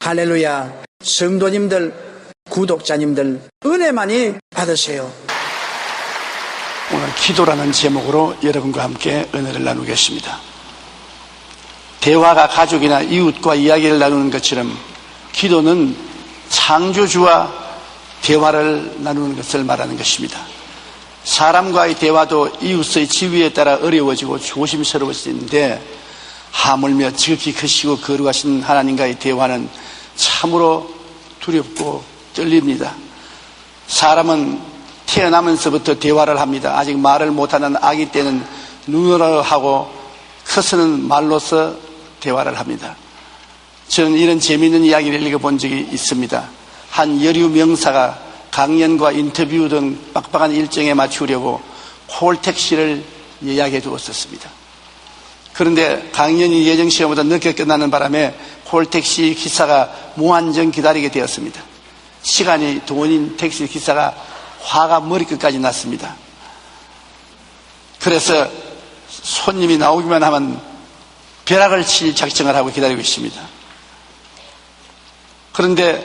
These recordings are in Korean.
할렐루야. 성도님들, 구독자님들 은혜 많이 받으세요. 오늘 기도라는 제목으로 여러분과 함께 은혜를 나누겠습니다. 대화가 가족이나 이웃과 이야기를 나누는 것처럼 기도는 창조주와 대화를 나누는 것을 말하는 것입니다. 사람과의 대화도 이웃의 지위에 따라 어려워지고 조심스러워지는데 하물며 지극히 크시고 거룩하신 하나님과의 대화는 참으로 두렵고 떨립니다. 사람은 태어나면서부터 대화를 합니다. 아직 말을 못하는 아기 때는 눈으로 하고 커서는 말로서 대화를 합니다. 저는 이런 재미있는 이야기를 읽어본 적이 있습니다. 한 여류 명사가 강연과 인터뷰 등 빡빡한 일정에 맞추려고 콜택시를 예약해 두었었습니다. 그런데 강연이 예정 시간보다 늦게 끝나는 바람에 콜택시 기사가 무한정 기다리게 되었습니다. 시간이 돈인 택시 기사가 화가 머리끝까지 났습니다. 그래서 손님이 나오기만 하면 벼락을 칠 작정을 하고 기다리고 있습니다. 그런데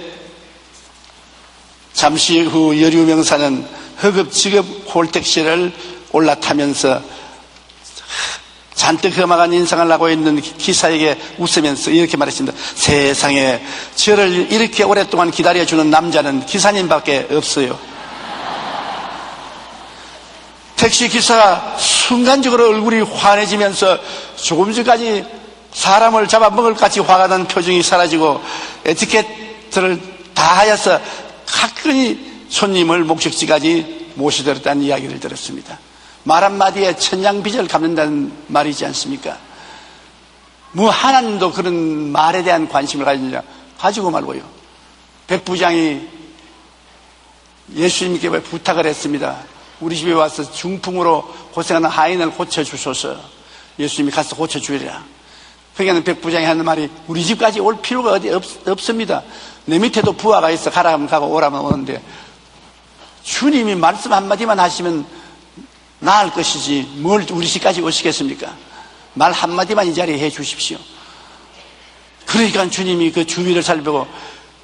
잠시 후 여류 명사는 허겁지겁 콜택시를 올라타면서 잔뜩 험악한 인상을 하고 있는 기사에게 웃으면서 이렇게 말했습니다. 세상에 저를 이렇게 오랫동안 기다려주는 남자는 기사님밖에 없어요. 택시 기사가 순간적으로 얼굴이 환해지면서 조금 전까지 사람을 잡아먹을 같이 화가 난 표정이 사라지고 에티켓을 다 하여서 가끔히 손님을 목적지까지 모셔드렸다는 이야기를 들었습니다. 말 한마디에 천냥빚을 갚는다는 말이지 않습니까? 하나님도 그런 말에 대한 관심을 가지고 말고요. 백부장이 예수님께 부탁을 했습니다. 우리 집에 와서 중풍으로 고생하는 하인을 고쳐주소서. 예수님이 가서 고쳐주리라. 그러니까 백부장이 하는 말이 우리 집까지 올 필요가 어디 없습니다. 내 밑에도 부하가 있어. 가라면 가고 오라면 오는데 주님이 말씀 한마디만 하시면 나을 것이지 뭘 우리 집까지 오시겠습니까? 말 한마디만 이 자리에 해 주십시오. 그러니까 주님이 그 주위를 살펴보고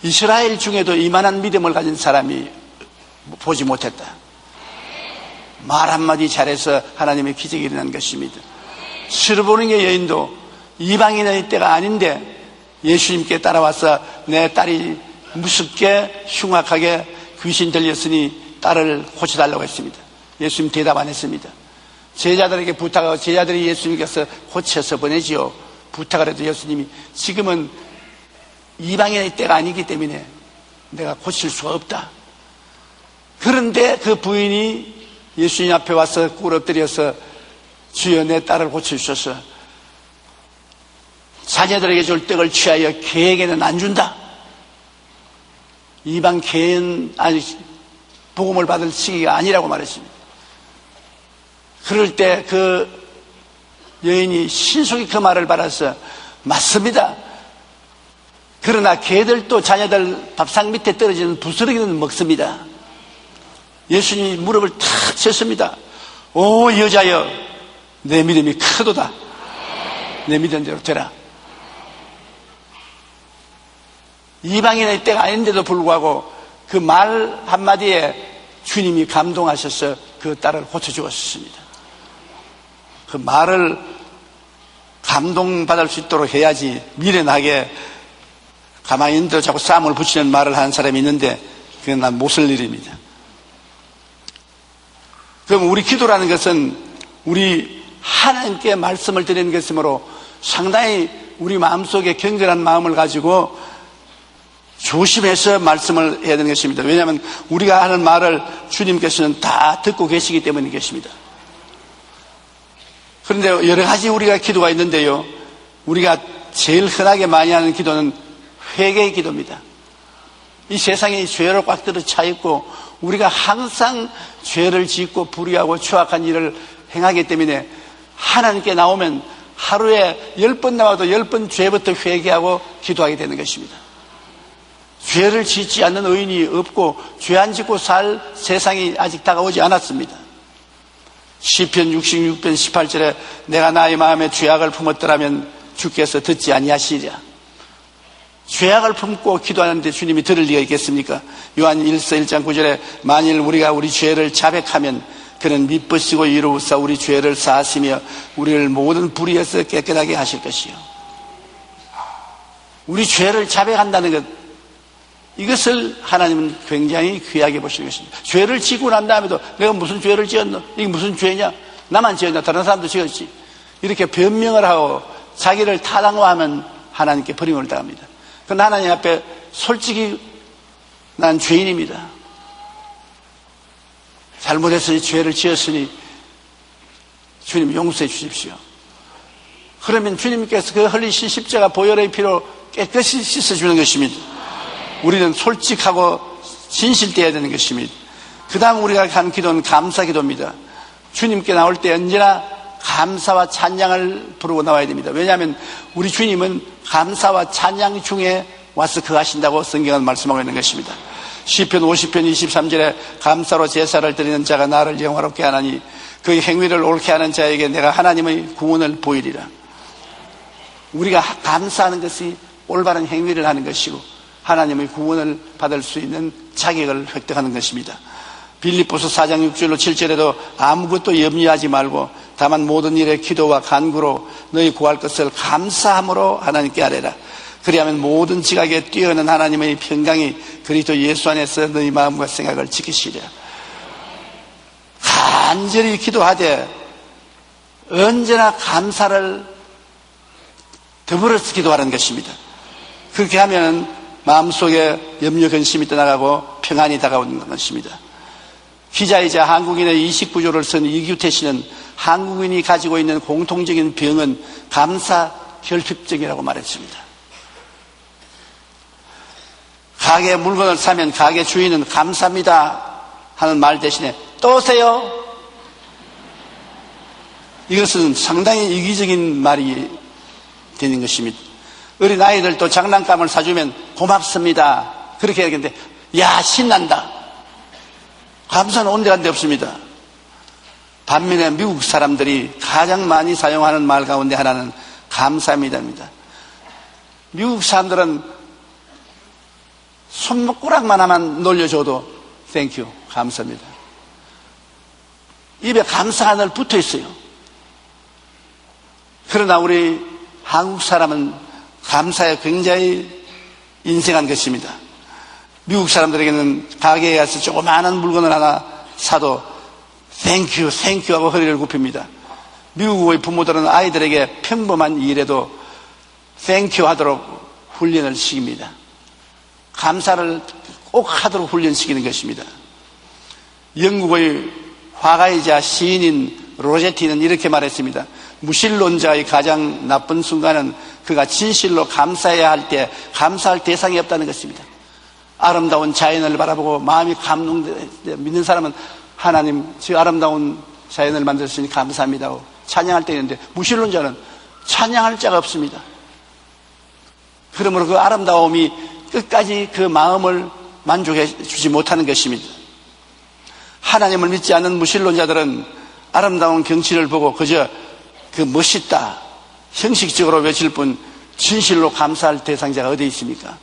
이스라엘 중에도 이만한 믿음을 가진 사람이 보지 못했다. 말 한마디 잘해서 하나님의 기적이 일어난 것입니다. 스르보닝의 여인도 이방인의 때가 아닌데 예수님께 따라와서 내 딸이 무섭게 흉악하게 귀신 들렸으니 딸을 고쳐달라고 했습니다. 예수님 대답 안 했습니다. 제자들에게 부탁하고 제자들이 예수님께서 고쳐서 보내지요. 부탁을 해도 예수님이 지금은 이방인의 때가 아니기 때문에 내가 고칠 수가 없다. 그런데 그 부인이 예수님 앞에 와서 꿇어뜨려서 주여 내 딸을 고쳐주셔서 자녀들에게 줄 떡을 취하여 개에게는 안 준다. 이방 개인 복음을 받을 시기가 아니라고 말했습니다. 그럴 때 그 여인이 신속히 그 말을 받아서 맞습니다. 그러나 개들도 자녀들 밥상 밑에 떨어지는 부스러기는 먹습니다. 예수님이 무릎을 탁 쳤습니다. 오 여자여 내 믿음이 크도다. 내 믿음대로 되라. 이방인의 때가 아닌데도 불구하고 그 말 한마디에 주님이 감동하셔서 그 딸을 고쳐주었습니다. 그 말을 감동받을 수 있도록 해야지 미련하게 가만히 있는데 자꾸 싸움을 붙이는 말을 하는 사람이 있는데 그건 난 못쓸 일입니다. 그럼 우리 기도라는 것은 우리 하나님께 말씀을 드리는 것이므로 상당히 우리 마음속에 경건한 마음을 가지고 조심해서 말씀을 해야 되는 것입니다. 왜냐하면 우리가 하는 말을 주님께서는 다 듣고 계시기 때문인 것입니다. 그런데 여러 가지 우리가 기도가 있는데요. 우리가 제일 흔하게 많이 하는 기도는 회개의 기도입니다. 이 세상이 죄로 꽉 들어 차 있고 우리가 항상 죄를 짓고 불의하고 추악한 일을 행하기 때문에 하나님께 나오면 하루에 10번 나와도 10번 죄부터 회개하고 기도하게 되는 것입니다. 죄를 짓지 않는 의인이 없고 죄 안 짓고 살 세상이 아직 다가오지 않았습니다. 시편 66편 18절에 내가 나의 마음에 죄악을 품었더라면 주께서 듣지 아니하시리라. 죄악을 품고 기도하는데 주님이 들을 리가 있겠습니까? 요한 1서 1장 9절에 만일 우리가 우리 죄를 자백하면 그는 미쁘시고 이로우사 우리 죄를 사하시며 우리를 모든 불의에서 깨끗하게 하실 것이요. 우리 죄를 자백한다는 것, 이것을 하나님은 굉장히 귀하게 보시는 것입니다. 죄를 지고 난 다음에도 내가 무슨 죄를 지었노? 이게 무슨 죄냐? 나만 지었냐? 다른 사람도 지었지. 이렇게 변명을 하고 자기를 타당화하면 하나님께 버림을 당합니다. 그러나 하나님 앞에 솔직히 난 죄인입니다. 잘못해서 이 죄를 지었으니 주님 용서해 주십시오. 그러면 주님께서 그 흘리신 십자가 보혈의 피로 깨끗이 씻어주는 것입니다. 우리는 솔직하고 진실되어야 되는 것입니다. 그 다음 우리가 한 기도는 감사 기도입니다. 주님께 나올 때 언제나 감사와 찬양을 부르고 나와야 됩니다. 왜냐하면 우리 주님은 감사와 찬양 중에 와서 거하신다고 성경은 말씀하고 있는 것입니다. 시편 50편 23절에 감사로 제사를 드리는 자가 나를 영화롭게 하나니 그의 행위를 옳게 하는 자에게 내가 하나님의 구원을 보이리라. 우리가 감사하는 것이 올바른 행위를 하는 것이고 하나님의 구원을 받을 수 있는 자격을 획득하는 것입니다. 빌립보서 4장 6절로 7절에도 아무것도 염려하지 말고 다만 모든 일에 기도와 간구로 너희 구할 것을 감사함으로 하나님께 아뢰라. 그리하면 모든 지각에 뛰어난 하나님의 평강이 그리스도 예수 안에서 너희 마음과 생각을 지키시리라. 간절히 기도하되 언제나 감사를 더불어서 기도하는 것입니다. 그렇게 하면 마음속에 염려 근심이 떠나가고 평안이 다가오는 것입니다. 기자이자 한국인의 29조를 쓴 이규태 씨는 한국인이 가지고 있는 공통적인 병은 감사 결핍증이라고 말했습니다. 가게 물건을 사면 가게 주인은 감사합니다 하는 말 대신에 또 오세요. 이것은 상당히 이기적인 말이 되는 것입니다. 어린 아이들도 장난감을 사주면 고맙습니다 그렇게 얘기하는데 야 신난다. 감사는 온데간데 없습니다. 반면에 미국 사람들이 가장 많이 사용하는 말 가운데 하나는 감사합니다입니다. 미국 사람들은 손목가락만 하면 놀려줘도 땡큐 감사합니다. 입에 감사 하늘 붙어 있어요. 그러나 우리 한국 사람은 감사에 굉장히 인색한 것입니다. 미국 사람들에게는 가게에 가서 조그마한 물건을 하나 사도 땡큐 땡큐 하고 허리를 굽힙니다. 미국의 부모들은 아이들에게 평범한 일에도 땡큐 하도록 훈련을 시킵니다. 감사를 꼭 하도록 훈련시키는 것입니다. 영국의 화가이자 시인인 로제티는 이렇게 말했습니다. 무신론자의 가장 나쁜 순간은 그가 진실로 감사해야 할 때 감사할 대상이 없다는 것입니다. 아름다운 자연을 바라보고 마음이 감동돼 믿는 사람은 하나님 저 아름다운 자연을 만들었으니 감사합니다 하고 찬양할 때 있는데 무신론자는 찬양할 자가 없습니다. 그러므로 그 아름다움이 끝까지 그 마음을 만족해 주지 못하는 것입니다. 하나님을 믿지 않는 무신론자들은 아름다운 경치를 보고 그저 그 멋있다 형식적으로 외칠 뿐 진실로 감사할 대상자가 어디 있습니까?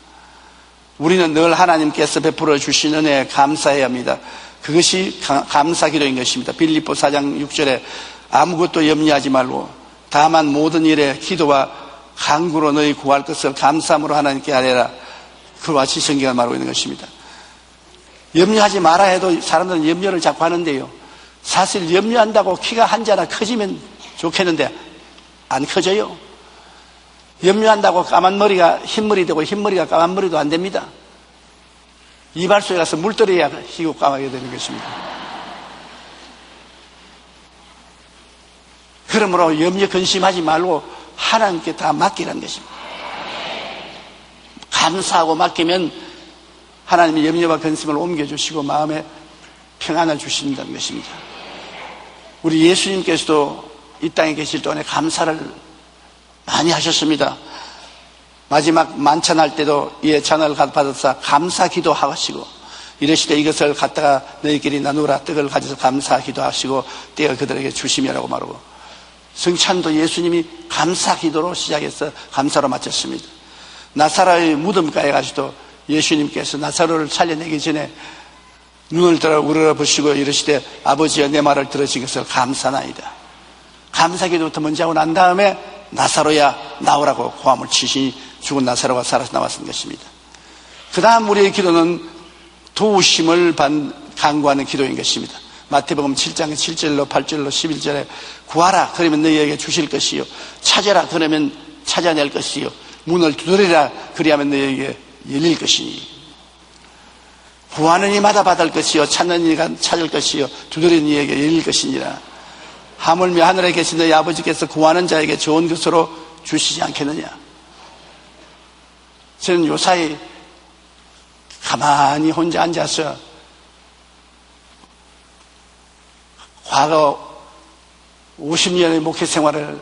우리는 늘 하나님께서 베풀어 주신 은혜에 감사해야 합니다. 그것이 감사 기도인 것입니다. 빌립보 4장 6절에 아무것도 염려하지 말고 다만 모든 일에 기도와 간구로 너희 구할 것을 감사함으로 하나님께 아뢰라. 그와 같이 성경을 말하고 있는 것입니다. 염려하지 마라 해도 사람들은 염려를 자꾸 하는데요. 사실 염려한다고 키가 한 자나 커지면 좋겠는데 안 커져요. 염려한다고 까만 머리가 흰머리 되고 흰머리가 까만 머리도 안 됩니다. 이발소에 가서 물들여야 희고 까마게 되는 것입니다. 그러므로 염려 근심하지 말고 하나님께 다 맡기라는 것입니다. 감사하고 맡기면 하나님이 염려와 근심을 옮겨주시고 마음에 평안을 주신다는 것입니다. 우리 예수님께서도 이 땅에 계실 동안에 감사를 많이 하셨습니다. 마지막 만찬할 때도 이에 잔을 받아서 감사 기도하시고 이러시되 이것을 갖다가 너희끼리 나누라 떡을 가져서 감사 기도하시고 때가 그들에게 주시며라고 말하고 성찬도 예수님이 감사 기도로 시작해서 감사로 마쳤습니다. 나사로의 무덤가에 가서도 예수님께서 나사로를 살려내기 전에 눈을 들어 우러러보시고 이르시되 아버지여 내 말을 들으신 것을 감사나이다. 감사기도부터 먼저 하고 난 다음에 나사로야 나오라고 고함을 치시니 죽은 나사로가 살아서 나왔던 것입니다. 그 다음 우리의 기도는 도우심을 간구하는 기도인 것입니다. 마태복음 7장 7절로 8절로 11절에 구하라 그러면 너희에게 주실 것이요 찾아라 그러면 찾아낼 것이요 문을 두드리라 그리하면 너희에게 열릴 것이니 구하는 이마다 받을 것이요 찾는 이가 찾을 것이요 두드리는 이에게 열릴 것이니라. 하물며 하늘에 계신 너희 아버지께서 구하는 자에게 좋은 것으로 주시지 않겠느냐. 저는 요사이 가만히 혼자 앉아서 과거 50년의 목회 생활을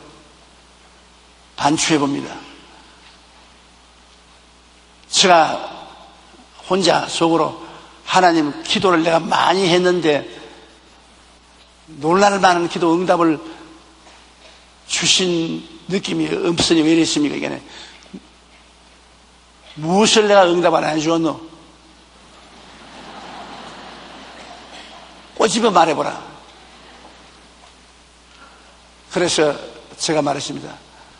반추해 봅니다. 제가 혼자 속으로 하나님 기도를 내가 많이 했는데 놀랄 만한 기도 응답을 주신 느낌이 없으니 왜 이랬습니까? 이게 무엇을 내가 응답 안 해주었노? 꼬집어 말해보라. 그래서 제가 말했습니다.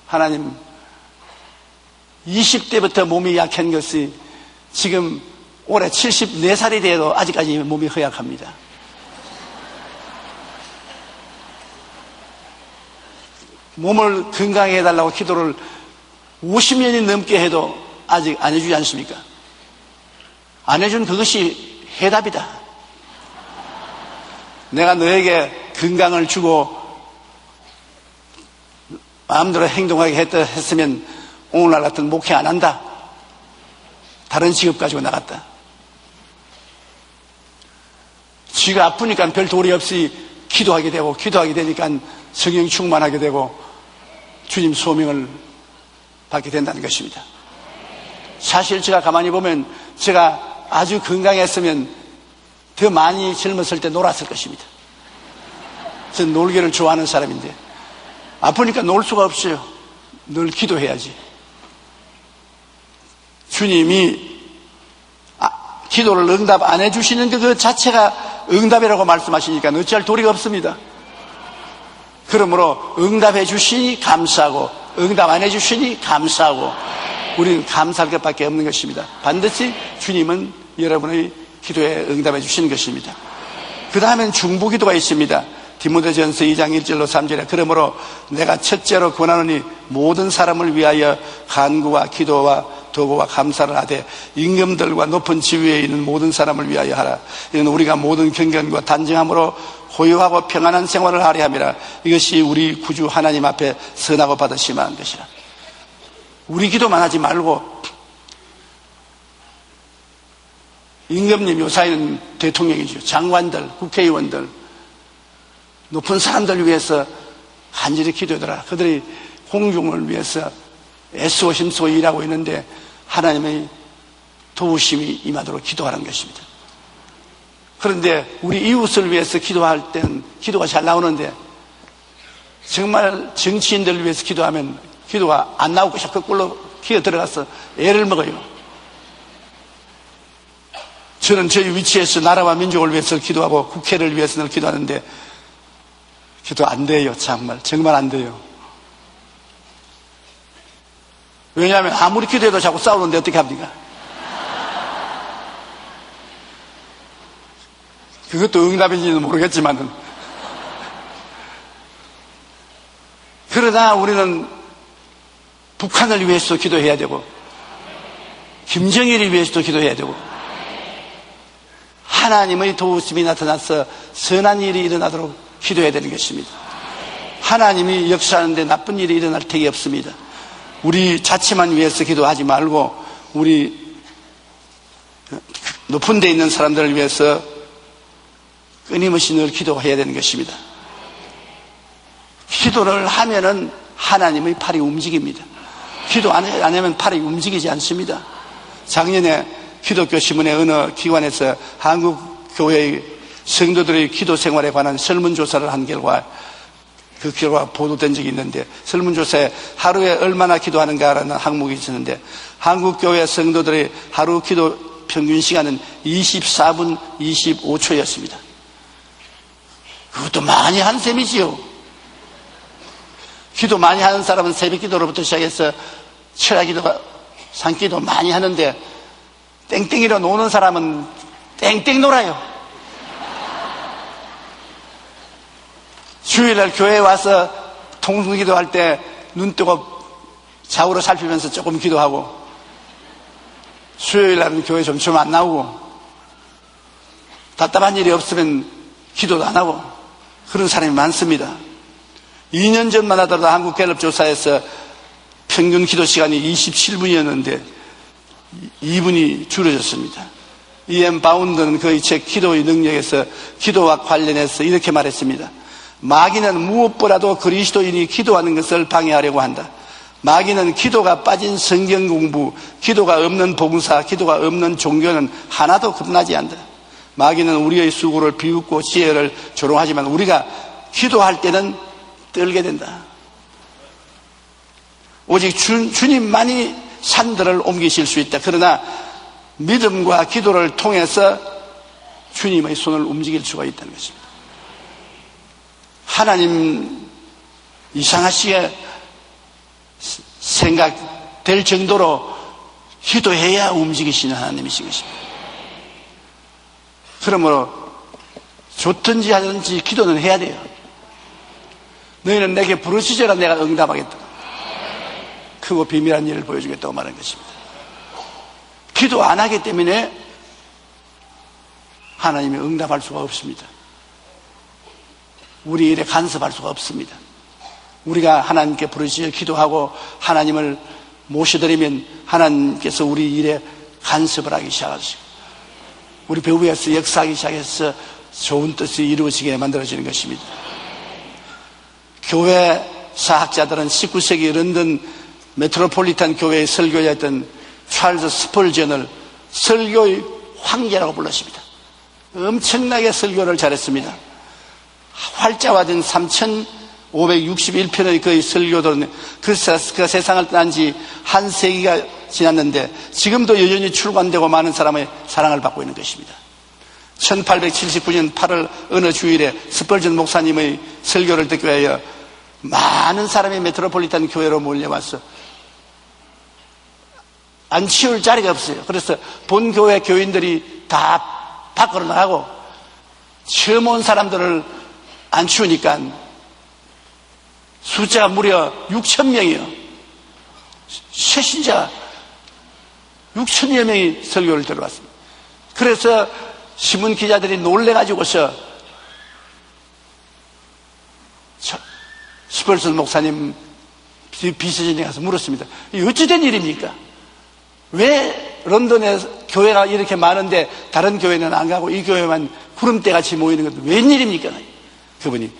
하나님 20대부터 몸이 약한 것이 지금 올해 74살이 돼도 아직까지 몸이 허약합니다. 몸을 건강하게 해달라고 기도를 50년이 넘게 해도 아직 안 해주지 않습니까? 안 해준 그것이 해답이다. 내가 너에게 건강을 주고 마음대로 행동하게 했으면 오늘날 같은 목회 안 한다. 다른 직업 가지고 나갔다. 쥐가 아프니까 별 도리 없이 기도하게 되고 기도하게 되니까 성령 충만하게 되고 주님 소명을 받게 된다는 것입니다. 사실 제가 가만히 보면 제가 아주 건강했으면 더 많이 젊었을 때 놀았을 것입니다. 저는 놀기를 좋아하는 사람인데 아프니까 놀 수가 없어요. 늘 기도해야지. 주님이 기도를 응답 안 해주시는 그 자체가 응답이라고 말씀하시니까 어찌할 도리가 없습니다. 그러므로 응답해 주시니 감사하고 응답 안 해주시니 감사하고 우리는 감사할 것밖에 없는 것입니다. 반드시 주님은 여러분의 기도에 응답해 주시는 것입니다. 그 다음엔 중보기도가 있습니다. 디모데전서 2장 1절로 3절에 그러므로 내가 첫째로 권하노니 모든 사람을 위하여 간구와 기도와 도구와 감사를 하되 임금들과 높은 지위에 있는 모든 사람을 위하여 하라. 이는 우리가 모든 경건과 단정함으로 고요하고 평안한 생활을 하려 함이라. 이것이 우리 구주 하나님 앞에 선하고 받으시면 것이라. 우리 기도만 하지 말고 임금님 요사이는 대통령이죠. 장관들, 국회의원들, 높은 사람들 위해서 간절히 기도하더라. 그들이 공중을 위해서 애쓰고 힘쓰고 일하고 있는데 하나님의 도우심이 임하도록 기도하라는 것입니다. 그런데 우리 이웃을 위해서 기도할 땐 기도가 잘 나오는데 정말 정치인들을 위해서 기도하면 기도가 안 나오고 자꾸 꿀로 기어 들어가서 애를 먹어요. 저는 저희 위치에서 나라와 민족을 위해서 기도하고 국회를 위해서는 기도하는데 기도 안 돼요. 정말 안 돼요. 왜냐하면 아무리 기도해도 자꾸 싸우는데 어떻게 합니까? 그것도 응답인지는 모르겠지만은 그러나 우리는 북한을 위해서도 기도해야 되고 김정일을 위해서도 기도해야 되고 하나님의 도우심이 나타나서 선한 일이 일어나도록 기도해야 되는 것입니다. 하나님이 역사하는데 나쁜 일이 일어날 택이 없습니다. 우리 자체만 위해서 기도하지 말고 우리 높은 데 있는 사람들을 위해서 끊임없이 늘 기도해야 되는 것입니다. 기도를 하면은 하나님의 팔이 움직입니다. 기도 안 하면 팔이 움직이지 않습니다. 작년에 기독교 신문의 어느 기관에서 한국 교회의 성도들의 기도 생활에 관한 설문조사를 한 결과 그 결과가 보도된 적이 있는데, 설문조사에 하루에 얼마나 기도하는가라는 항목이 있었는데, 한국교회 성도들의 하루 기도 평균 시간은 24분 25초였습니다. 그것도 많이 한 셈이지요. 기도 많이 하는 사람은 새벽 기도로부터 시작해서 철야 기도가, 산기도 많이 하는데, 땡땡이로 노는 사람은 땡땡 놀아요. 주일날 교회에 와서 통성 기도할 때 눈 뜨고 좌우로 살피면서 조금 기도하고, 수요일날은 교회 좀 안 나오고, 답답한 일이 없으면 기도도 안 하고, 그런 사람이 많습니다. 2년 전만 하더라도 한국갤럽조사에서 평균 기도 시간이 27분이었는데 2분이 줄어졌습니다. E.M. 바운드는 그의 책 기도의 능력에서 기도와 관련해서 이렇게 말했습니다. 마귀는 무엇보다도 그리스도인이 기도하는 것을 방해하려고 한다. 마귀는 기도가 빠진 성경 공부, 기도가 없는 봉사, 기도가 없는 종교는 하나도 겁나지 않는다. 마귀는 우리의 수고를 비웃고 지혜를 조롱하지만 우리가 기도할 때는 떨게 된다. 오직 주님만이 산들을 옮기실 수 있다. 그러나 믿음과 기도를 통해서 주님의 손을 움직일 수가 있다는 것입니다. 하나님 이상하시게 생각될 정도로 기도해야 움직이시는 하나님이신 것입니다. 그러므로 좋든지 하든지 기도는 해야 돼요. 너희는 내게 부르시저라 내가 응답하겠다. 크고 비밀한 일을 보여주겠다고 말하는 것입니다. 기도 안 하기 때문에 하나님이 응답할 수가 없습니다. 우리 일에 간섭할 수가 없습니다. 우리가 하나님께 부르짖어 기도하고 하나님을 모셔드리면 하나님께서 우리 일에 간섭을 하기 시작하시고 우리 배후에서 역사하기 시작해서 좋은 뜻이 이루어지게 만들어지는 것입니다. 교회 사학자들은 19세기 런던 메트로폴리탄 교회의 설교자였던 찰스 스펄전을 설교의 황제라고 불렀습니다. 엄청나게 설교를 잘했습니다. 활자화된 3561편의 그의 설교들은 그 세상을 떠난 지 한 세기가 지났는데 지금도 여전히 출간되고 많은 사람의 사랑을 받고 있는 것입니다. 1879년 8월 어느 주일에 스펄전 목사님의 설교를 듣기 위하여 많은 사람이 메트로폴리탄 교회로 몰려와서 안 치울 자리가 없어요. 그래서 본 교회 교인들이 다 밖으로 나가고 처음 온 사람들을 안 치우니까 숫자가 무려 6,000명이요. 새신자 6,000여 명이 설교를 들어왔습니다. 그래서 신문 기자들이 놀래가지고서 스펄전 목사님 비서진에 가서 물었습니다. 이게 어찌된 일입니까? 왜 런던에 교회가 이렇게 많은데 다른 교회는 안 가고 이 교회만 구름대같이 모이는 것도 웬일입니까? 그분이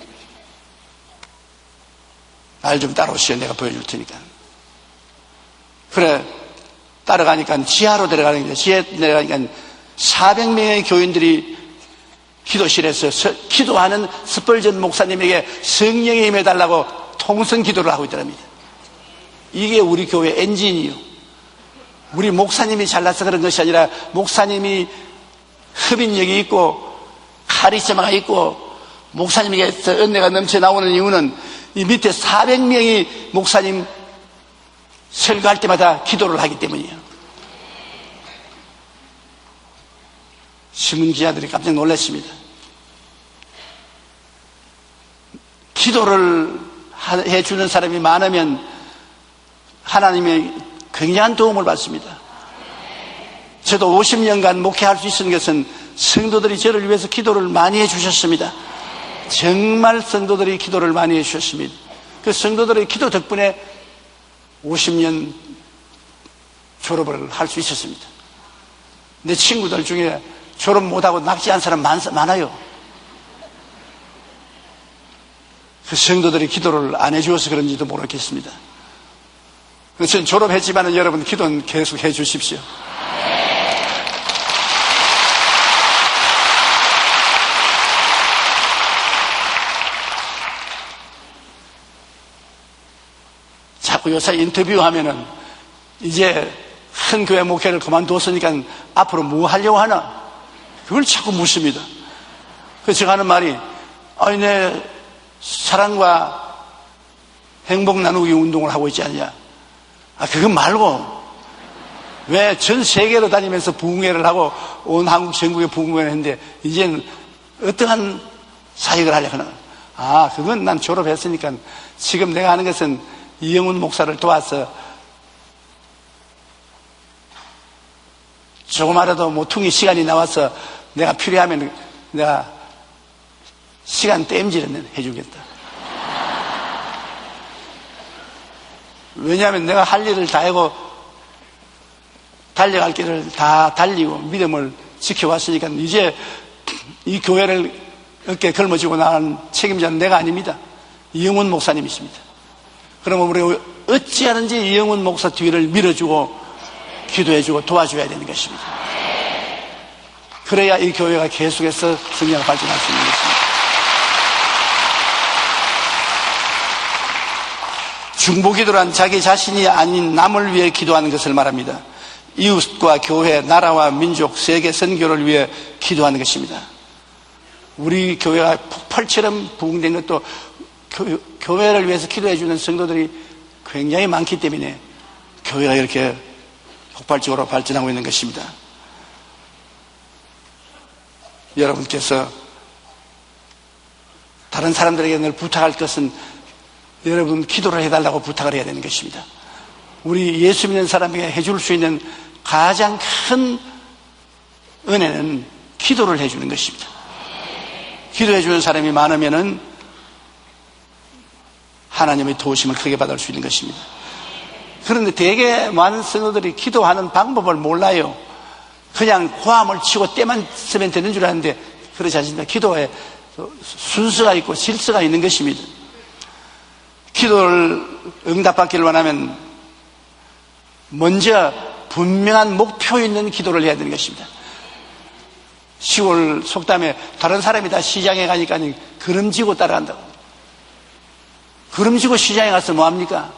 날 좀 따라오시오. 내가 보여줄 테니까. 그래 따라가니까 지하로 들어가니까 지하에 내려가니까 400명의 교인들이 기도실에서 기도하는 스펄전 목사님에게 성령에 임해달라고 통성 기도를 하고 있더랍니다. 이게 우리 교회 엔진이요. 우리 목사님이 잘나서 그런 것이 아니라 목사님이 흡인력이 있고 카리스마가 있고 목사님에게서 은혜가 넘쳐 나오는 이유는 이 밑에 400명이 목사님 설교할 때마다 기도를 하기 때문이에요. 신문 기자들이 깜짝 놀랐습니다. 기도를 해주는 사람이 많으면 하나님의 굉장한 도움을 받습니다. 저도 50년간 목회할 수 있는 것은 성도들이 저를 위해서 기도를 많이 해주셨습니다. 정말 성도들이 기도를 많이 해주셨습니다. 그 성도들의 기도 덕분에 50년 졸업을 할 수 있었습니다. 내 친구들 중에 졸업 못하고 낙지한 사람 많아요. 그 성도들이 기도를 안 해주어서 그런지도 모르겠습니다. 저는 졸업했지만 여러분 기도는 계속 해 주십시오. 자꾸 요새 인터뷰하면은 이제 큰 교회 목회를 그만뒀으니까 앞으로 뭐 하려고 하나? 그걸 자꾸 묻습니다. 그래서 제가 하는 말이, 아니, 내 사랑과 행복 나누기 운동을 하고 있지 않냐? 그건 말고, 왜 전 세계로 다니면서 부흥회를 하고 온 한국 전국에 부흥회를 했는데, 이제는 어떠한 사역을 하려고 하나? 그건 난 졸업했으니까 지금 내가 하는 것은 이영훈 목사를 도와서 조그마라도 모퉁이 시간이 나와서 내가 필요하면 내가 시간 땜질은 해주겠다. 왜냐하면 내가 할 일을 다 하고 달려갈 길을 다 달리고 믿음을 지켜왔으니까 이제 이 교회를 어깨에 걸머쥐고 나가는 책임자는 내가 아닙니다. 이영훈 목사님이십니다. 그러면 우리 어찌하는지 이영훈 목사 뒤를 밀어주고 기도해주고 도와줘야 되는 것입니다. 그래야 이 교회가 계속해서 성장을 발전할 수 있는 것입니다. 중보기도란 자기 자신이 아닌 남을 위해 기도하는 것을 말합니다. 이웃과 교회, 나라와 민족, 세계 선교를 위해 기도하는 것입니다. 우리 교회가 폭발처럼 부흥된 것도 교회를 위해서 기도해주는 성도들이 굉장히 많기 때문에 교회가 이렇게 폭발적으로 발전하고 있는 것입니다. 여러분께서 다른 사람들에게 늘 부탁할 것은 여러분 기도를 해달라고 부탁을 해야 되는 것입니다. 우리 예수 믿는 사람에게 해줄 수 있는 가장 큰 은혜는 기도를 해주는 것입니다. 기도해주는 사람이 많으면은 하나님의 도우심을 크게 받을 수 있는 것입니다. 그런데 되게 많은 성도들이 기도하는 방법을 몰라요. 그냥 고함을 치고 때만 쓰면 되는 줄 아는데 그렇지 않습니다. 기도에 순서가 있고 질서가 있는 것입니다. 기도를 응답받기를 원하면 먼저 분명한 목표 있는 기도를 해야 되는 것입니다. 10월 속담에 다른 사람이 다 시장에 가니까 걸음지고 따라간다고. 걸음지고 시장에 가서 뭐합니까?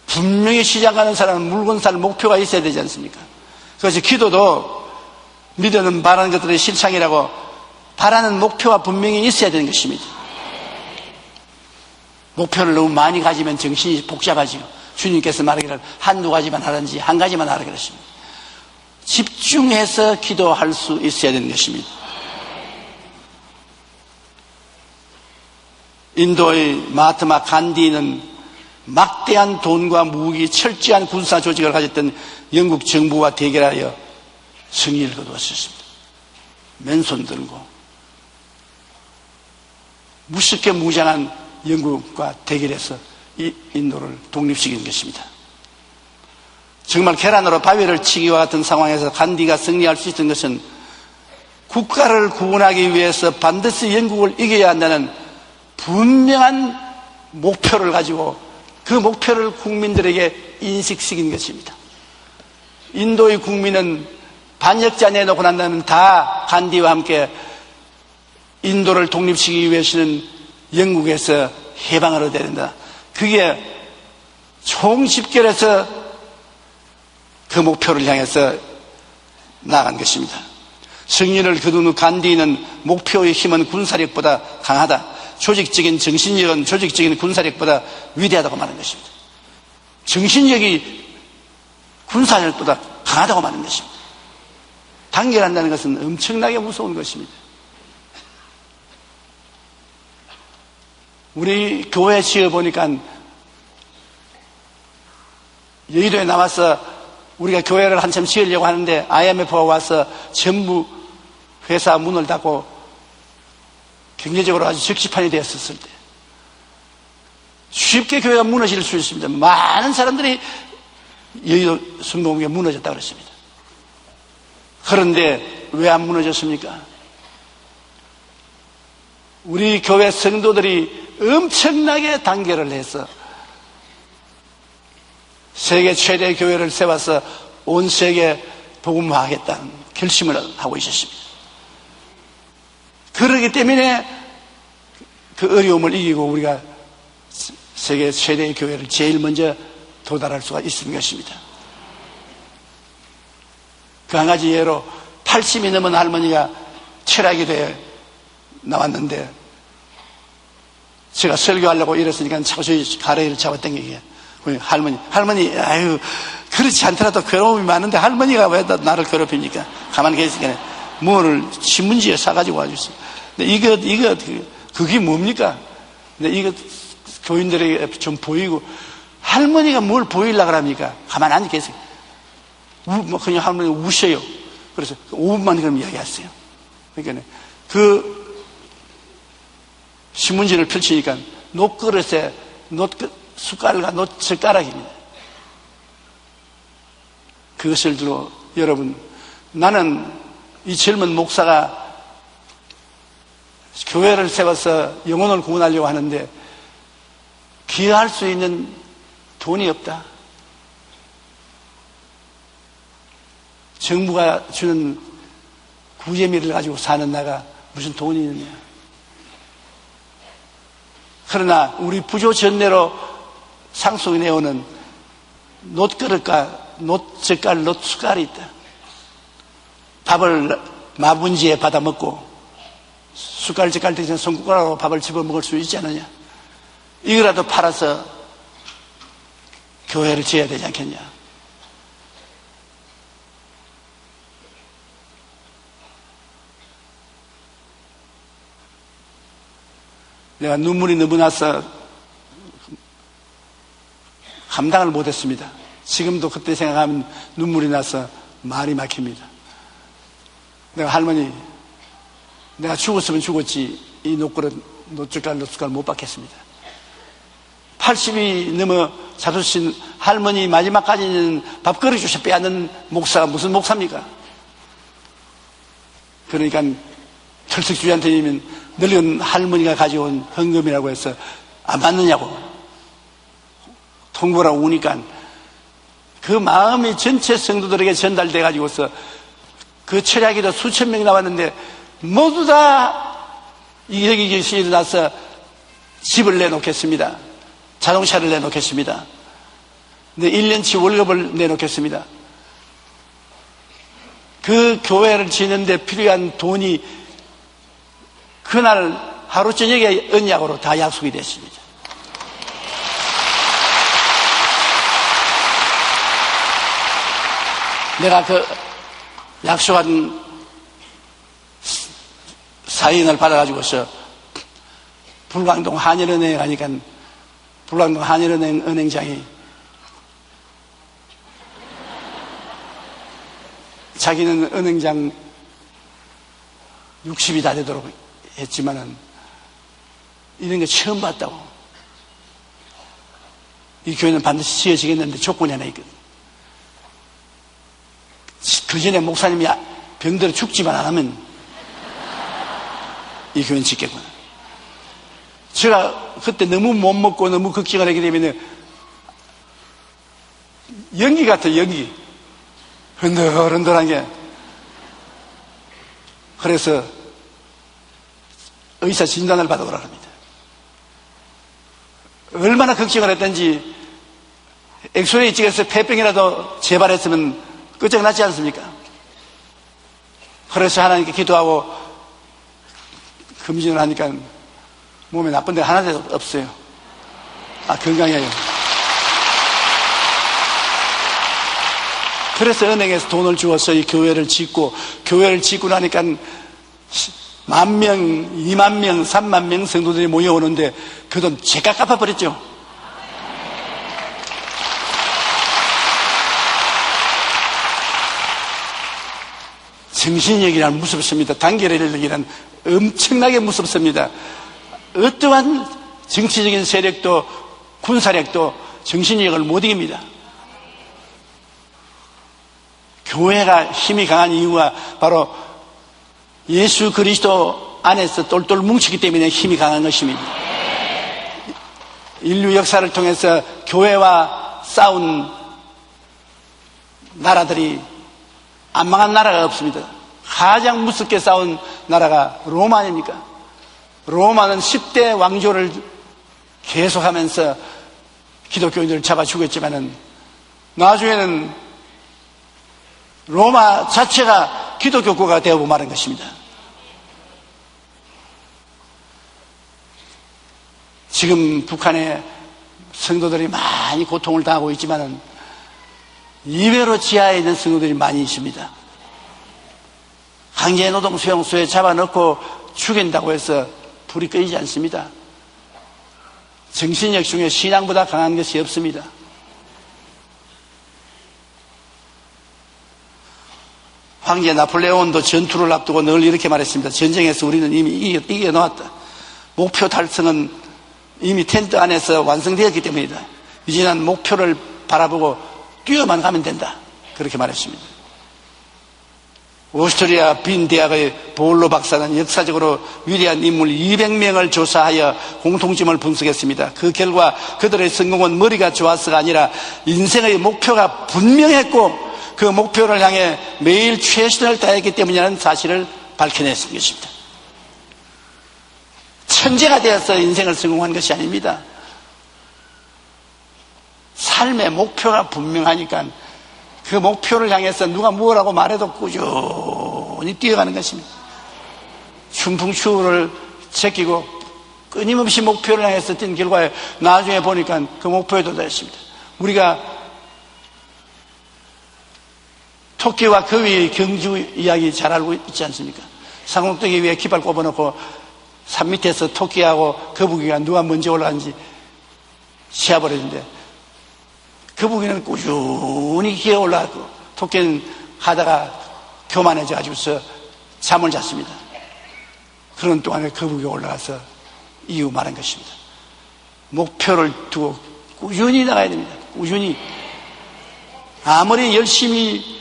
분명히 시장 가는 사람은 물건 살 목표가 있어야 되지 않습니까? 그래서 기도도 믿어는 바라는 것들의 실상이라고 바라는 목표가 분명히 있어야 되는 것입니다. 목표를 너무 많이 가지면 정신이 복잡하지요. 주님께서 말하기를 한두 가지만 하든지 한 가지만 하라 그러십니다. 집중해서 기도할 수 있어야 되는 것입니다. 인도의 마하트마 간디는 막대한 돈과 무기, 철저한 군사 조직을 가졌던 영국 정부와 대결하여 승리를 거두었습니다. 맨손 들고 무섭게 무장한 영국과 대결해서 이 인도를 독립시킨 것입니다. 정말 계란으로 바위를 치기와 같은 상황에서 간디가 승리할 수 있던 것은 국가를 구원하기 위해서 반드시 영국을 이겨야 한다는 분명한 목표를 가지고 그 목표를 국민들에게 인식시킨 것입니다. 인도의 국민은 반역자 내놓고 난 다음에 다 간디와 함께 인도를 독립시키기 위해서는 영국에서 해방을 얻어야 된다. 그게 총집결해서 그 목표를 향해서 나아간 것입니다. 승리를 거둔 후 간디는 목표의 힘은 군사력보다 강하다. 조직적인 정신력은 조직적인 군사력보다 위대하다고 말하는 것입니다. 정신력이 군사력보다 강하다고 말하는 것입니다. 단결한다는 것은 엄청나게 무서운 것입니다. 우리 교회 지어보니까 여의도에 나와서 우리가 교회를 한참 지으려고 하는데 IMF가 와서 전부 회사 문을 닫고 경제적으로 아주 적시판이 되었을 때 쉽게 교회가 무너질 수 있습니다. 많은 사람들이 여의도 성공회가 무너졌다고 그랬습니다. 그런데 왜 안 무너졌습니까? 우리 교회 성도들이 엄청나게 단결을 해서 세계 최대 교회를 세워서 온 세계 복음화하겠다는 결심을 하고 있었습니다. 그렇기 때문에 그 어려움을 이기고 우리가 세계 최대의 교회를 제일 먼저 도달할 수가 있는 것입니다. 그 한 가지 예로 80이 넘은 할머니가 철학이 되어 나왔는데, 제가 설교하려고 일었으니까 자꾸 저희 가래를 잡아당기게. 할머니, 아유, 그렇지 않더라도 괴로움이 많은데 할머니가 왜 나를 괴롭힙니까? 가만히 계시니까 문을 신문지에 싸가지고 와주세요. 근데 그게 뭡니까? 근데 이거 교인들에게 좀 보이고, 할머니가 뭘 보이려고 합니까? 가만히 앉아 계세요. 그냥 할머니 우셔요. 그래서 5분만 그럼 이야기하세요. 그러니까 그 신문지를 펼치니까 놋그릇에 숟갈과 놋젓가락입니다. 그것을 들어 여러분, 나는 이 젊은 목사가 교회를 세워서 영혼을 구원하려고 하는데 기여할 수 있는 돈이 없다. 정부가 주는 구제미를 가지고 사는 나가 무슨 돈이 있느냐. 그러나 우리 부조 전례로 상속이 내오는 놋그릇과 놋젓갈, 놋숟갈이 있다. 밥을 마분지에 받아 먹고 숟갈, 젓갈 대신 손가락으로 밥을 집어 먹을 수 있지 않느냐. 이거라도 팔아서 교회를 지어야 되지 않겠냐. 내가 눈물이 너무 나서 감당을 못했습니다. 지금도 그때 생각하면 눈물이 나서 말이 막힙니다. 내가 할머니, 내가 죽었으면 죽었지 이 놋그릇, 놋젓갈, 놋숟갈 못 받겠습니다. 80이 넘어 잡수신 할머니 마지막까지는 밥그릇 주셔 빼앗는 목사가 무슨 목사입니까? 그러니까 털썩주의한테는 늙은 할머니가 가져온 헌금이라고 해서 안 받느냐고 통보라고 우니까 그 마음이 전체 성도들에게 전달돼 가지고서 그 철야기도 수천 명이 나왔는데 모두 다 여기 계시 일어나서 집을 내놓겠습니다. 자동차를 내놓겠습니다. 1년치 월급을 내놓겠습니다. 그 교회를 지는데 필요한 돈이 그날 하루 저녁에 언약으로 다 약속이 됐습니다. 내가 그 약속한 사인을 받아가지고서 불광동 한일은행에 가니까 불광동 한일은행 은행장이 자기는 은행장 60이 다 되도록 했지만은 이런 거 처음 봤다고. 이 교회는 반드시 지어지겠는데 조건이 하나 있거든. 그 전에 목사님이 병들어 죽지만 안 하면 이 교회는 짓겠구나. 제가 그때 너무 못 먹고 너무 걱정을 하게 되면 연기 같아, 연기. 흔들흔들한 게. 그래서 의사 진단을 받아오라 합니다. 얼마나 걱정을 했던지 엑스레이 찍어서 폐병이라도 재발했으면 끝장났지 않습니까? 그래서 하나님께 기도하고 검진을 하니까 몸에 나쁜 데가 하나도 없어요. 건강해요. 그래서 은행에서 돈을 주어서 이 교회를 짓고, 교회를 짓고 나니까 10,000명, 20,000명, 30,000명 성도들이 모여오는데 그 돈 제가 갚아버렸죠. 정신력이란 무섭습니다. 단결력이란 엄청나게 무섭습니다. 어떠한 정치적인 세력도 군사력도 정신력을 못 이깁니다. 교회가 힘이 강한 이유가 바로 예수 그리스도 안에서 똘똘 뭉치기 때문에 힘이 강한 것입니다. 인류 역사를 통해서 교회와 싸운 나라들이 안 망한 나라가 없습니다. 가장 무섭게 싸운 나라가 로마 아닙니까? 로마는 10대 왕조를 계속하면서 기독교인들을 잡아 죽였지만은 나중에는 로마 자체가 기독교 국가가 되어보고 말한 것입니다. 지금 북한의 성도들이 많이 고통을 당하고 있지만은 이외로 지하에 있는 성도들이 많이 있습니다. 강제노동 수용소에 잡아넣고 죽인다고 해서 불이 꺼지지 않습니다. 정신력 중에 신앙보다 강한 것이 없습니다. 황제 나폴레온도 전투를 앞두고 늘 이렇게 말했습니다. 전쟁에서 우리는 이미 이겨놓았다. 목표 달성은 이미 텐트 안에서 완성되었기 때문이다. 이제 난 목표를 바라보고 뛰어만 가면 된다. 그렇게 말했습니다. 오스트리아 빈 대학의 볼로 박사는 역사적으로 위대한 인물 200명을 조사하여 공통점을 분석했습니다. 그 결과 그들의 성공은 머리가 좋아서가 아니라 인생의 목표가 분명했고 그 목표를 향해 매일 최선을 다했기 때문이라는 사실을 밝혀냈던 것입니다. 천재가 되어서 인생을 성공한 것이 아닙니다. 삶의 목표가 분명하니까 그 목표를 향해서 누가 뭐라고 말해도 꾸준히 뛰어가는 것입니다. 춘풍추를 제끼고 끊임없이 목표를 향해서 뛴 결과에 나중에 보니까 그 목표에 도달했습니다. 우리가 토끼와 거위의 경주 이야기 잘 알고 있지 않습니까? 상공떡이 위에 깃발 꼽아놓고 산 밑에서 토끼하고 거북이가 누가 먼저 올라가는지 시합을했는데 거북이는 꾸준히 기어 올라갔고 토끼는 하다가 교만해져가지고서 잠을 잤습니다. 그런 동안에 거북이가 올라가서 이유 말한 것입니다. 목표를 두고 꾸준히 나가야 됩니다. 꾸준히. 아무리 열심히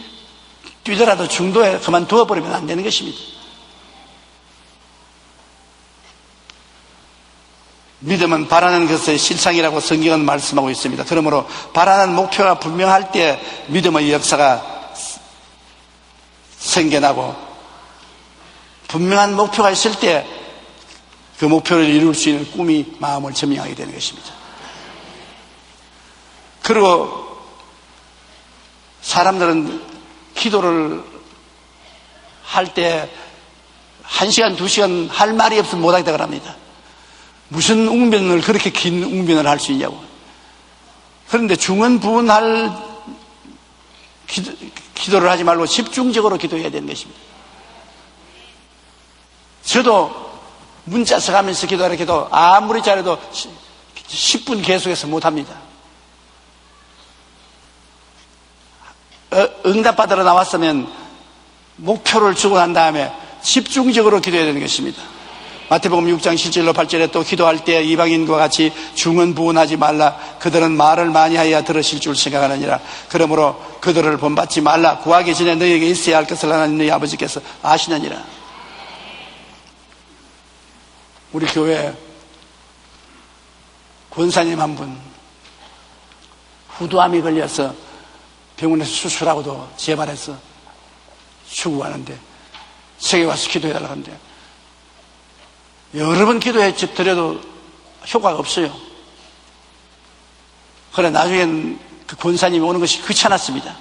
뛰더라도 중도에 그만두어 버리면 안 되는 것입니다. 믿음은 바라는 것의 실상이라고 성경은 말씀하고 있습니다. 그러므로 바라는 목표가 분명할 때 믿음의 역사가 생겨나고 분명한 목표가 있을 때 그 목표를 이룰 수 있는 꿈이 마음을 점령하게 되는 것입니다. 그리고 사람들은 기도를 할 때 1시간, 2시간 할 말이 없으면 못하겠다고 합니다. 무슨 웅변을 그렇게 긴 웅변을 할 수 있냐고. 그런데 중언부언할 기도를 하지 말고 집중적으로 기도해야 되는 것입니다. 저도 문자 써가면서 기도하는 기도 아무리 잘해도 10분 계속해서 못합니다. 응답받으러 나왔으면 목표를 주고 난 다음에 집중적으로 기도해야 되는 것입니다. 마태복음 6장 7절로 8절에 또 기도할 때 이방인과 같이 중언부언하지 말라. 그들은 말을 많이 하여야 들으실 줄 생각하느니라. 그러므로 그들을 본받지 말라. 구하기 전에 너희에게 있어야 할 것을 하나님 너희 아버지께서 아시느니라. 우리 교회 권사님 한 분 후두암이 걸려서 병원에서 수술하고도 재발해서 추구하는데 세계 와서 기도해달라고 하는데 여러 번 기도해 드려도 효과가 없어요. 그래 나중엔 그 권사님이 오는 것이 귀찮았습니다.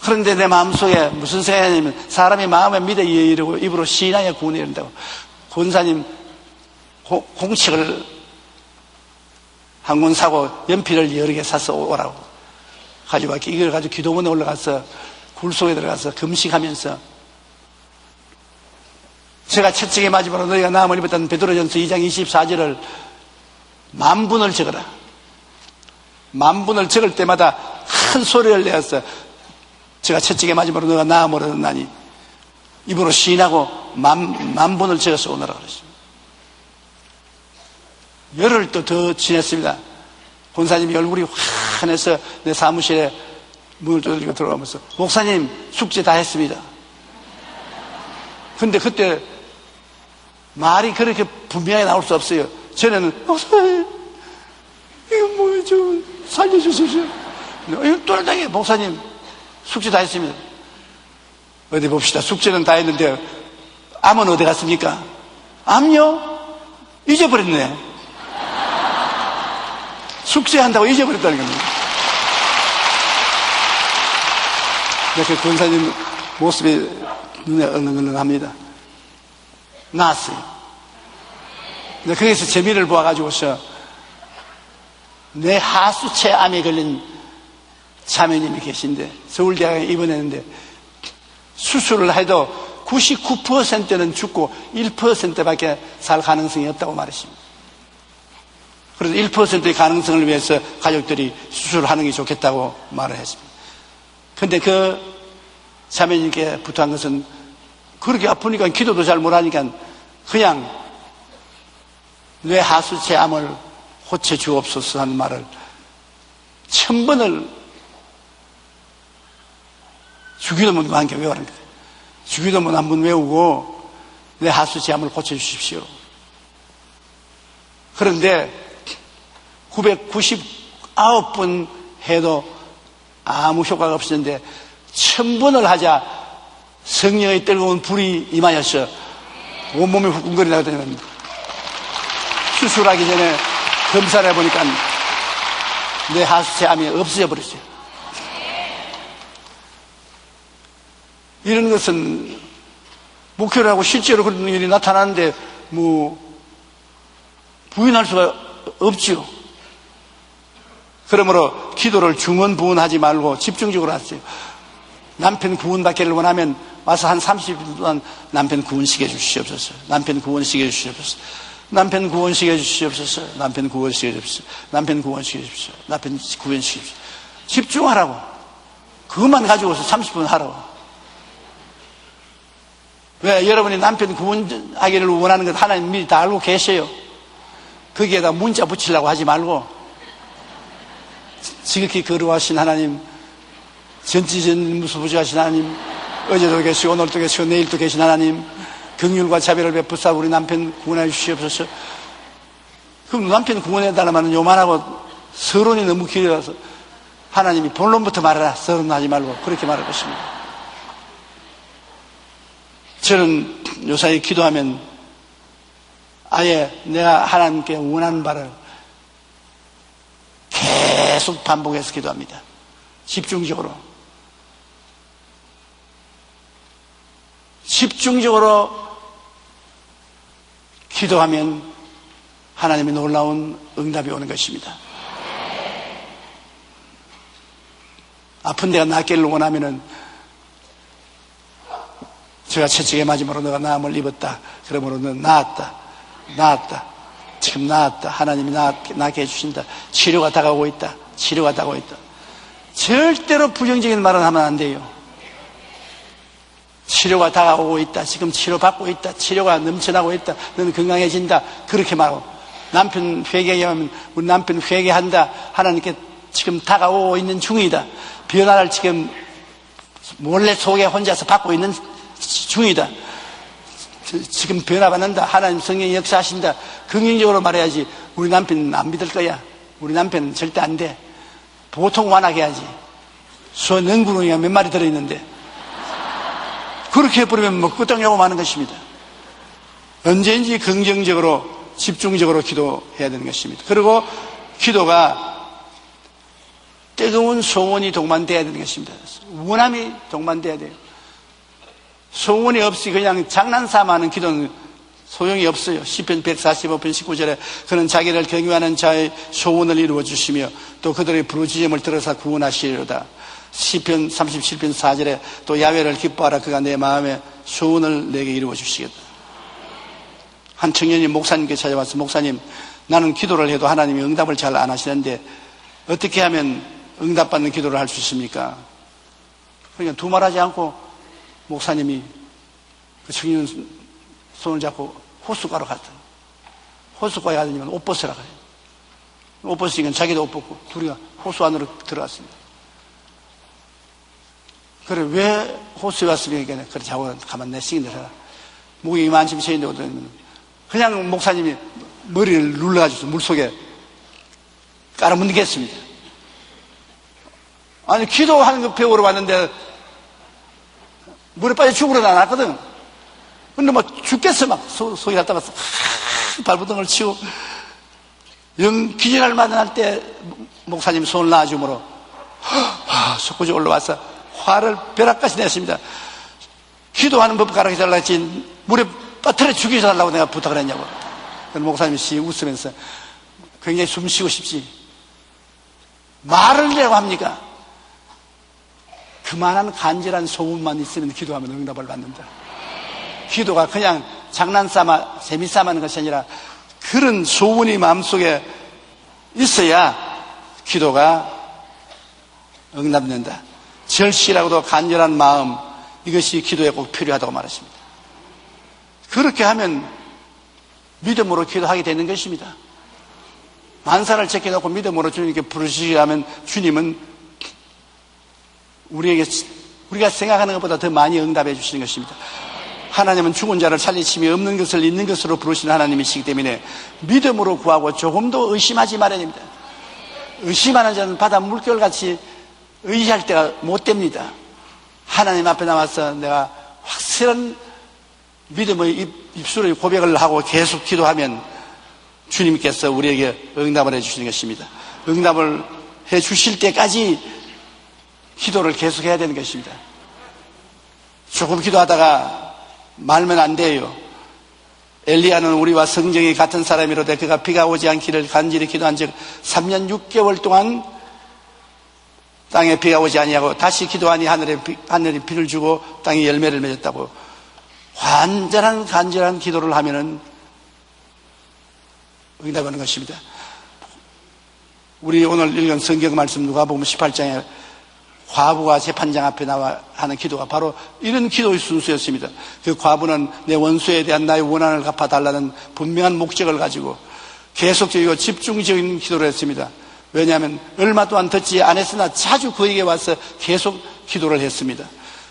그런데 내 마음속에 무슨 생각이냐면 사람이 마음에 믿어 이르고 입으로 신하여 구원해야 된다고. 권사님 공책을 한 권 사고 연필을 여러 개 사서 오라고 가지고 이걸 가지고 기도문에 올라가서 굴 속에 들어가서 금식하면서 제가 채찍에 맞으므로 너희가 나음을 입었다는 베드로전서 2장 24절을 만분을 적어라. 만분을 적을 때마다 큰 소리를 내어서 제가 채찍에 맞으므로 너희가 나음을 얻었나니 입으로 시인하고 만분을 적어서 오너라 그랬습니다. 열흘 또 더 지냈습니다. 권사님이 얼굴이 환해서 내 사무실에 문을 두드리고 들어가면서 목사님 숙제 다 했습니다. 근데 그때 말이 그렇게 분명하게 나올 수 없어요. 전에는 목사님 이거 뭐예요? 좀 살려주십시오. 이거 똘똘하게 목사님 숙제 다 했습니다. 어디 봅시다. 숙제는 다 했는데 암은 어디 갔습니까? 암요? 잊어버렸네. 숙제한다고 잊어버렸다는 겁니다. 이렇게 권사님 모습이 눈에 얼렁얼렁합니다. 나았어요. 거기서 재미를 보아가지고서 내 하수체암에 걸린 자매님이 계신데 서울대학에 입원했는데 수술을 해도 99%는 죽고 1%밖에 살 가능성이 없다고 말했습니다. 그래서 1%의 가능성을 위해서 가족들이 수술을 하는 게 좋겠다고 말을 했습니다. 그런데 그 자매님께 부탁한 것은 그렇게 아프니까 기도도 잘 못하니까 그냥 뇌 하수체 암을 고쳐 주옵소서 하는 말을 1000번을 주기도문과 함께 외우는 거예요. 주기도문 한 번 외우고 뇌 하수체 암을 고쳐 주십시오. 그런데 999번 해도 아무 효과가 없었는데 1000번을 하자 성령의 뜨거운 불이 임하여서 온몸이 후끈거리다가 되면 수술하기 전에 검사를 해보니까 내 하수체 암이 없어져 버렸어요. 이런 것은 목회를 하고 실제로 그런 일이 나타나는데 부인할 수가 없지요. 그러므로 기도를 중언부언하지 말고 집중적으로 하세요. 남편 구원 받기를 원하면 와서 한 30분 동안 남편 구원시켜 주시옵소서. 남편 구원시켜 주시옵소서. 남편 구원시켜 주시옵소서. 남편 구원시켜 주시옵소서. 남편 구원시켜 주십시오. 남편 구원시켜 주십시오. 집중하라고. 그것만 가지고서 30분 하라고. 왜? 여러분이 남편 구원하기를 원하는 것 하나님 미리 다 알고 계셔요. 거기에다 문자 붙이려고 하지 말고 지극히 거룩하신 하나님, 전지전무수부지하신 하나님, 어제도 계시고 오늘도 계시고 내일도 계신 하나님, 긍휼과 자비를 베푸사 우리 남편 구원해 주시옵소서. 그럼 남편 구원해달라면 요만하고 서론이 너무 길어서 하나님이 본론부터 말해라, 서론하지 말고 그렇게 말할 것입니다. 저는 요사이 기도하면 아예 내가 하나님께 원하는 바를 계속 반복해서 기도합니다. 집중적으로 기도하면 하나님의 놀라운 응답이 오는 것입니다. 아픈 데가 낫기를 원하면은 제가 채찍에 맞음으로 너가 나음을 입었다. 그러므로 너 나았다. 지금 나았다. 하나님이 낫게 해주신다. 치료가 다가오고 있다. 절대로 부정적인 말은 하면 안 돼요. 치료가 다가오고 있다. 지금 치료받고 있다. 치료가 넘쳐나고 있다. 너는 건강해진다. 그렇게 말하고 남편 회개하면 우리 남편 회개한다. 하나님께 지금 다가오고 있는 중이다. 변화를 지금 몰래 속에 혼자서 받고 있는 중이다. 지금 변화받는다. 하나님 성령이 역사하신다. 긍정적으로 말해야지. 우리 남편은 안 믿을 거야. 우리 남편은 절대 안 돼. 보통 완악해야지. 소 능구렁이가 몇 마리 들어있는데 그렇게 해버리면 끄떡여고 마는 것입니다. 언제든지 긍정적으로 집중적으로 기도해야 되는 것입니다. 그리고 기도가 뜨거운 소원이 동반돼야 되는 것입니다. 원함이 동반돼야 돼요. 소원이 없이 그냥 장난삼아하는 기도는 소용이 없어요. 시편 145편 19절에 그는 자기를 경외하는 자의 소원을 이루어 주시며 또 그들의 부르짖음을 들어서 구원하시리로다. 시편 37편 4절에 또 야훼를 기뻐하라. 그가 내 마음에 소원을 내게 이루어 주시겠다. 한 청년이 목사님께 찾아와서 목사님, 나는 기도를 해도 하나님이 응답을 잘 안 하시는데 어떻게 하면 응답받는 기도를 할 수 있습니까? 그러니까 두말하지 않고 목사님이 그 청년 손을 잡고 호숫가로 갔다. 호숫가에 가더니만 옷 벗으라 그래요. 옷 벗으니까 자기도 옷 벗고 둘이 호수 안으로 들어갔습니다. 그래, 왜 호수에 왔습니까? 그래, 자고 가만 내쉬긴다. 목이 이만큼 채인데 오더니 그냥 목사님이 머리를 눌러가지고 물속에 깔아뭉개겠습니다. 아니, 기도하는 거 배우러 왔는데 물에 빠져 죽으러 나왔거든. 근데 막 죽겠어. 막 속에 갔다 왔어. 발버둥을 치고 영 기절할 만할 때 목사님 손을 놔줌으로 속구지 올라와서 화를 벼락까지 냈습니다. 기도하는 법 가르쳐 달라고 했지 물에 빠뜨려 죽이지 달라고 내가 부탁을 했냐고. 목사님이 씩 웃으면서 굉장히 숨 쉬고 싶지 말을 내고 합니까? 그만한 간절한 소문만 있으면 기도하면 응답을 받는다. 기도가 그냥 장난삼아 재미삼아 하는 것이 아니라 그런 소원이 마음속에 있어야 기도가 응답된다. 절실하고도 간절한 마음, 이것이 기도에 꼭 필요하다고 말했습니다. 그렇게 하면 믿음으로 기도하게 되는 것입니다. 만사를 제껴놓고 믿음으로 주님께 부르시게 하면 주님은 우리가 생각하는 것보다 더 많이 응답해 주시는 것입니다. 하나님은 죽은 자를 살리심이 없는 것을 있는 것으로 부르시는 하나님이시기 때문에 믿음으로 구하고 조금도 의심하지 말아야 됩니다. 의심하는 자는 바다 물결같이 의지할 때가 못 됩니다. 하나님 앞에 나와서 내가 확실한 믿음의 입술의 고백을 하고 계속 기도하면 주님께서 우리에게 응답을 해 주시는 것입니다. 응답을 해 주실 때까지 기도를 계속해야 되는 것입니다. 조금 기도하다가 말면 안 돼요. 엘리야는 우리와 성정이 같은 사람이로되 그가 비가 오지 않기를 간절히 기도한 즉 3년 6개월 동안 땅에 비가 오지 아니하고 다시 기도하니 하늘이 비를 주고 땅이 열매를 맺었다고. 간절한 기도를 하면은 응답하는 것입니다. 우리 오늘 읽은 성경 말씀 누가복음 18장에 과부가 재판장 앞에 나와 하는 기도가 바로 이런 기도의 순수였습니다. 그 과부는 내 원수에 대한 나의 원한을 갚아달라는 분명한 목적을 가지고 계속적이고 집중적인 기도를 했습니다. 왜냐하면 얼마 동안 듣지 않았으나 자주 그에게 와서 계속 기도를 했습니다.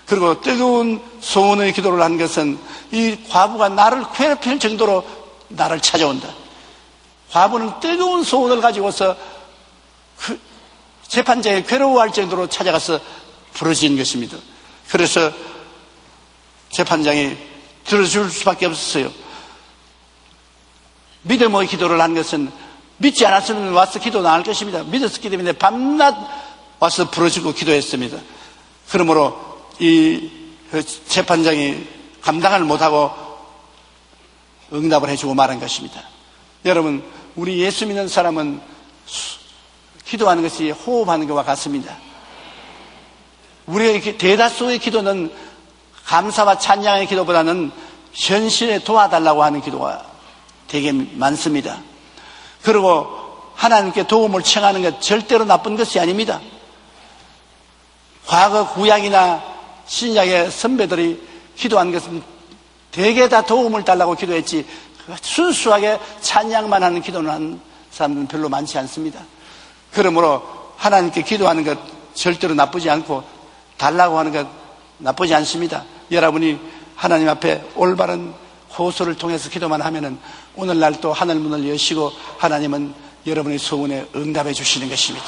그리고 뜨거운 소원의 기도를 한 것은 이 과부가 나를 괴롭힐 정도로 나를 찾아온다. 과부는 뜨거운 소원을 가지고서 그 재판장이 괴로워할 정도로 찾아가서 부르짖은 것입니다. 그래서 재판장이 들어줄 수밖에 없었어요. 믿음의 기도를 한 것은 믿지 않았으면 와서 기도 안 할 것입니다. 믿었기 때문에 밤낮 와서 부르짖고 기도했습니다. 그러므로 이 재판장이 감당을 못하고 응답을 해주고 말한 것입니다. 여러분, 우리 예수 믿는 사람은 기도하는 것이 호흡하는 것과 같습니다. 우리의 대다수의 기도는 감사와 찬양의 기도보다는 현실에 도와달라고 하는 기도가 되게 많습니다. 그리고 하나님께 도움을 청하는 것 절대로 나쁜 것이 아닙니다. 과거 구약이나 신약의 선배들이 기도한 것은 대개 다 도움을 달라고 기도했지 순수하게 찬양만 하는 기도는 하는 사람들은 별로 많지 않습니다. 그러므로 하나님께 기도하는 것 절대로 나쁘지 않고 달라고 하는 것 나쁘지 않습니다. 여러분이 하나님 앞에 올바른 호소를 통해서 기도만 하면은 오늘날 또 하늘 문을 여시고 하나님은 여러분의 소원에 응답해 주시는 것입니다.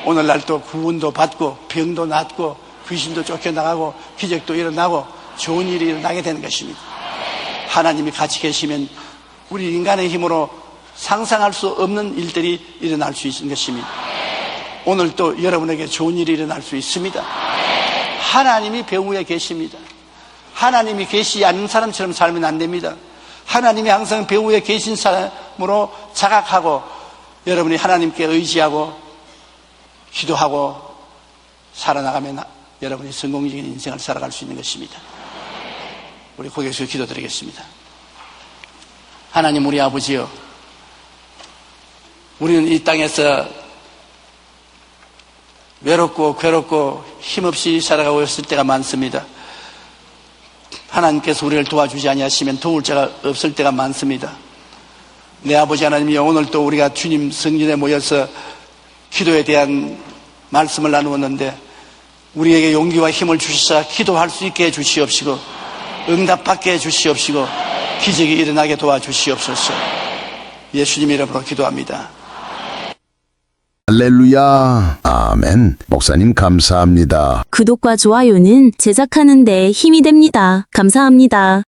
오늘날 또 구원도 받고 병도 낫고 귀신도 쫓겨나가고 기적도 일어나고 좋은 일이 일어나게 되는 것입니다. 하나님이 같이 계시면 우리 인간의 힘으로 상상할 수 없는 일들이 일어날 수 있는 것입니다. 오늘 또 여러분에게 좋은 일이 일어날 수 있습니다. 하나님이 배후에 계십니다. 하나님이 계시지 않는 사람처럼 살면 안 됩니다. 하나님이 항상 배후에 계신 사람으로 자각하고 여러분이 하나님께 의지하고 기도하고 살아나가면 여러분이 성공적인 인생을 살아갈 수 있는 것입니다. 우리 고개 숙여 기도드리겠습니다. 하나님 우리 아버지여, 우리는 이 땅에서 외롭고 괴롭고 힘없이 살아가고 있을 때가 많습니다. 하나님께서 우리를 도와주지 아니하시면 도울 자가 없을 때가 많습니다. 내 아버지 하나님이여, 오늘 또 우리가 주님 성전에 모여서 기도에 대한 말씀을 나누었는데 우리에게 용기와 힘을 주시사 기도할 수 있게 해주시옵시고 응답받게 해주시옵시고 기적이 일어나게 도와주시옵소서. 예수님 이름으로 기도합니다. 할렐루야. 아멘. 목사님 감사합니다. 구독과 좋아요는 제작하는 데 힘이 됩니다. 감사합니다.